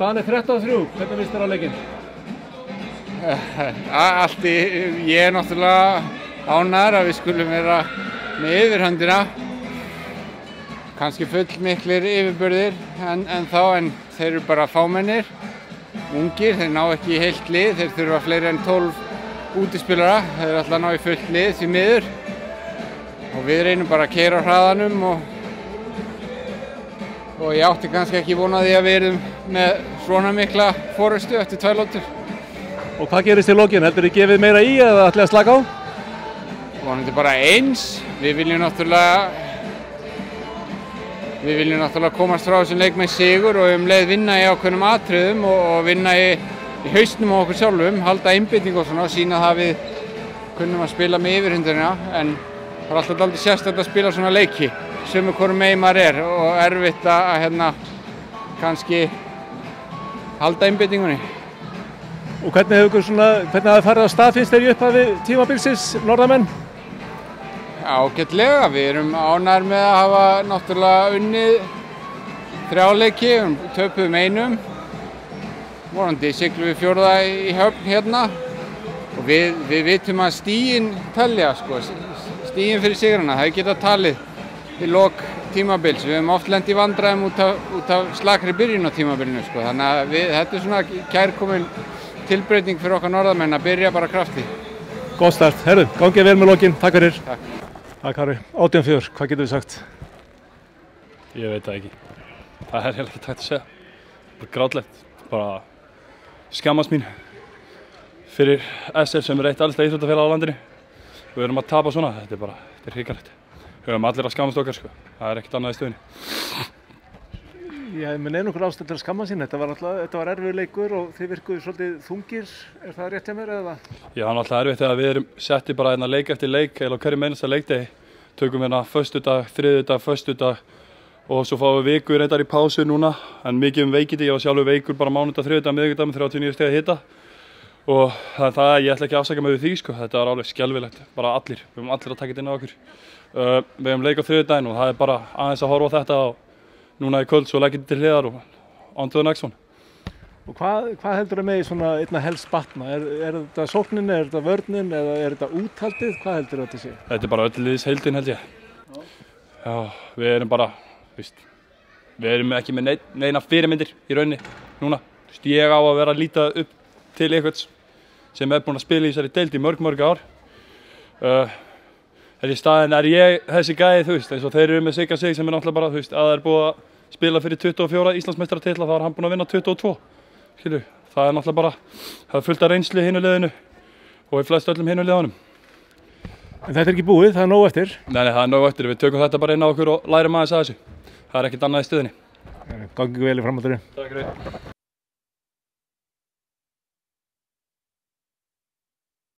Staðan er 13-3, hvernig finnst þér á leikinn? Ég náttúrulega ánægður að við skulum vera með yfirhöndina. Kannski fullmiklir yfirburðir en þeir eru bara fámennir, ungir, þeir ná ekki í heilt lið, þeir þurfa fleiri en 12 útispilara, þeir ætla að ná í fullt lið því miður. Og við reynum bara að keyra á hraðanum og ég átti kannski ekki von á því að við erum með svona mikla forystu eftir 2 lótur. Og hvað gerist í lokin? Heldur þið gefið meira í eða ætlið að slaka á? Vonandi bara eins. Við viljum náttúrulega komast frá þessum leik með sigur og leið vinna í ákveðnum atriðum og vinna í hausnum á okkur sjálfum, halda einbeitingu og svona og sýna það að við kunnum að spila með yfirhundina en það er alltaf dálítið sérstakt að spila svona leiki sömu hvorum megin maður og erfitt að kannski halda einbeitingunni. Og hvernig hafið farið á stað finnst þér í upphafi tímabilsins, norðamenn? Ágætlega, við erum ánægðir með að hafa náttúrulega unnið 3 leiki, töpuðum einum. Vonandi siglum við 4. í höfn hérna og við vitum að stigin telja, stigin fyrir sigrana, það geta talið í lok tímabils. Við höfum oft lent í vandræðum út af slakri byrjun á tímabilinu, þannig að þetta er svona kærkomin tilbreyting fyrir okkar norðamenn að byrja bara krafti. Góð start, herru, gangið vel með lokin, takk fyrir. Takk. Takk Harry, 18-4, hvað getur við sagt? Ég veit það ekki. Það er heller ekki hægt að segja. Bara grátlegt, bara skammast mín fyrir SF sem er eitt elsta íþróttafélag á landinu. Við erum að tapa svona, þetta er hrikalegt. Við höfum allir að skammast okkar, það er ekkert annað í stöðunni. Ég menn einhver ástæð til að skamma sín, þetta var erfiður leikur og þið virkuðu svolítið þungir, er það rétt hjá mér eða? Já, það er alltaf erfitt þegar við erum setti bara leik eftir leik eða hverjum einasta leikdegi. Tökum föstudag, þriðjudag, föstudag og svo fáum við viku reyndar í pásu núna, en mikið veikindi, ég var sjálfur veikur bara mánudag, þriðjudag, miðvikudag með 39 stiga hita. Og ég ætla ekki að afsaka mig við því, þetta var alveg skelfilegt, bara allir, við höfum allir að taka þetta inn á okkur. Við höfum leik á þriðjudaginn og það er bara aðeins að horfa á þetta og núna í kvöld svo leggjum við til hliðar og on to the next one. Og hvað heldur það með í svona einna helst batna? Er þetta sóknin, er þetta vörnin eða er þetta úthaldið? Hvað heldur þetta sé? Þetta er bara öll liðs heildin held ég. Já, við erum bara, við erum ekki með neina fyrirmyndir í rauninni núna. Ég á að vera að líta upp til einhvers sem er búinn að spila í þessari deild í mörg ár. Í staðinn er ég þessi gæi, eins og þeir eru með Sigga Sig sem er náttúrulega bara, að það er búið að spila fyrir 24 Íslandsmeistaratitla, þá er hann búinn að vinna 22. Skilur, það er náttúrulega bara, það er fullt af reynslu í hinu liðinu og í flest öllum hinu liðunum. En þetta er ekki búið, það er nóg eftir? Nei, það er nóg eftir, við tökum þetta bara inn á okkur og lærum aðeins að þessu. Það er ekkert annað í stöðunni. Gangi vel í framhaldinu. Takk fyrir.